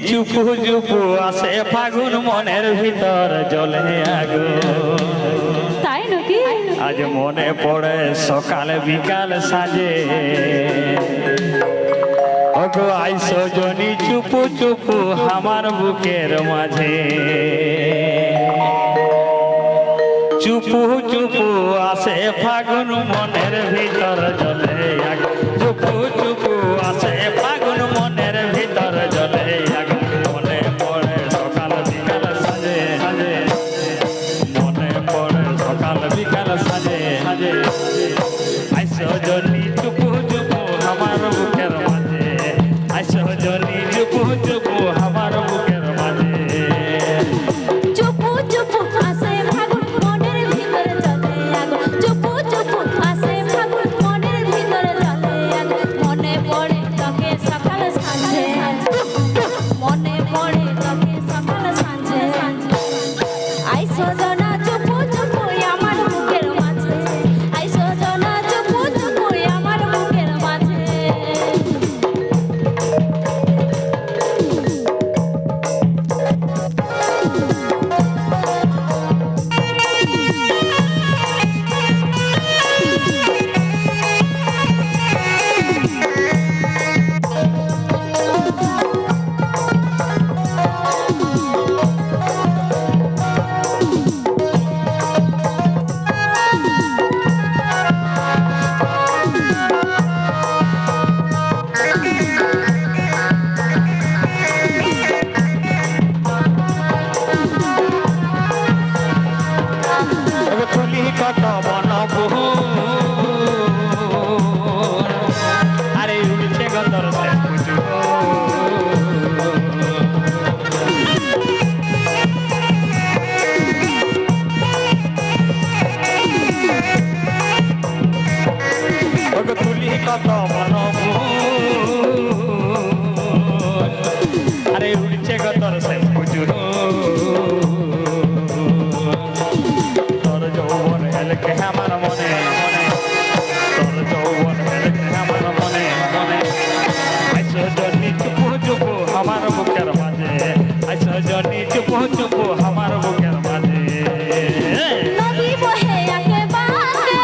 চুপু চুপু আসে ফাগুন মনের ভিতর জ্বলে আগুন। তাই নাকি? আজ মনে পড়ে সকাল বিকাল সাজে ওগো আইসো জনি চুপু চুপু আমার বুকের মাঝে। চুপু চুপু আসে ফাগুন মনের ভিতর জ্বলে আগুন। চুপু চুপু আসে ফাগুন মনের ভিতর জ্বলে আগুন। মনে পড়ে সকাল বিকাল সাজে সাজে, মনে পড়ে সকাল বিকাল সাজে সাজে। আইসো জনি চুপু চুপু আমার বুকের মাঝে, আইসো জনি চুপু চুপু আমার বুকের মাঝে। চুপু চুপু আসে ফাগুন মনের ভিতরে জ্বলে আগুন। চুপু চুপু আসে ফাগুন মনের ভিতরে জ্বলে আগুন। মনে পড়ে তোকে সকাল সাঁঝে, মনে পড়ে তোকে সকাল সাঁঝে। আইসো জনা চুপু চুপু আমার বুকের মাঝে, আইসো জনা চুপু চুপু আমার বুকের মাঝে। তুলি কত বন বহু আরে উঠছে গতর সে পুজো। তুলি কত বন বহু আরে উঠছে গতর সে পুজো। যৌবন হেলকে আমার মনে মনে, তোর যৌবন হেলকে আমার মনে মনে। আইসো জনি চুপু চুপু আমার বুকের মাঝে, আইসো জনি চুপু চুপু আমার বুকের মাঝে। নদী বহে আগে বাঁকে,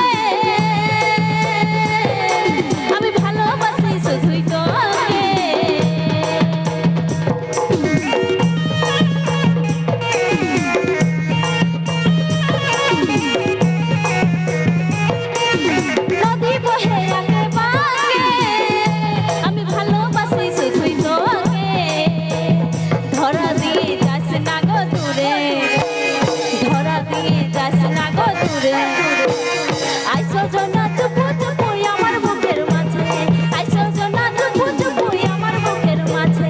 আমি ভালোবাসি শুধুই তোকে। নদী বহে আগে বাঁকে, আমি ভালোবাসি শুধুই তোকে। ধরা দিয়ে যাস না গো দূরে, ধরা দিয়ে যাস না গো দূরে। আইসো জনা চুপু চুপু আমার বুকের মাঝে, আইসো জনা চুপু চুপু আমার বুকের মাঝে।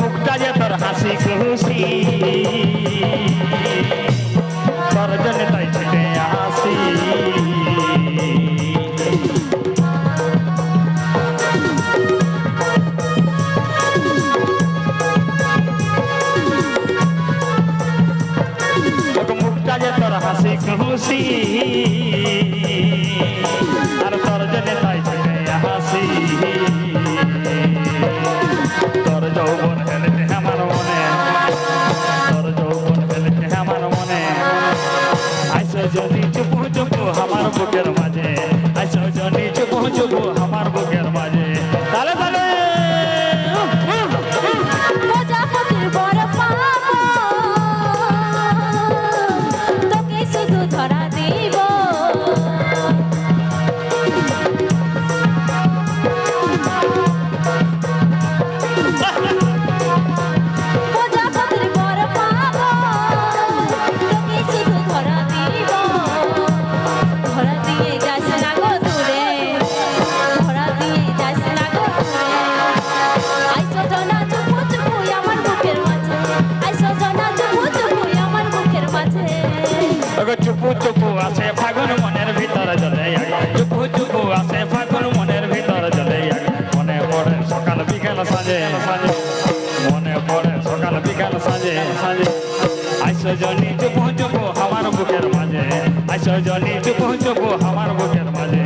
মুখটা যে তোর হাসি খুশি, তোর জন্য তাই ছুটে আসি। মুখটা যে তোর হাসি খুশি, আর তোর জন্য তাই ছুটে আসি। তোর যৌবন হেলতে আমার মনে, তোর যৌবন হেলতে আমার মনে। আইসো জনি চুপু চুপু আমার বুকের মাঝে, আইসো জনি চুপু চুপু আমার বুকের মাঝে। তালে তালে প্রজাপতির বর পাবো, তোকে শুধু ধরা দিব। প্রজাপতির বর পাবো, তোকে শুধু ধরা দিব। ধরা দিয়ে যাস আইসো জনি চুপু চুপু আমার বুকের মাঝে আইসো জনি চুপু চুপু আমার বুকের মাঝে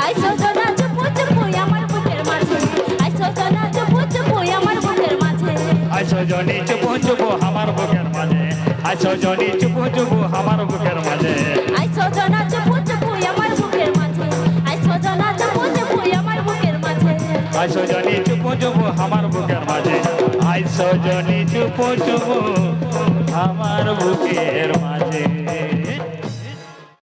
আই সজনা চুপু চুপু আমার বুকের মাঝে আই সজনা চুপু চুপু আমার বুকের মাঝে আইসো জনি চুপু চুপু আমার বুকের মাঝে আইসো জনি চুপু চুপু আমার বুকের মাঝে আই সজনা চুপু চুপু আমার বুকের মাঝে আই সজনা চুপু চুপু আমার বুকের মাঝে আইসো জনি চুপু চুপু আমার বুকের মাঝে আইসো জনি চুপু চুপু আমার বুকের মাঝে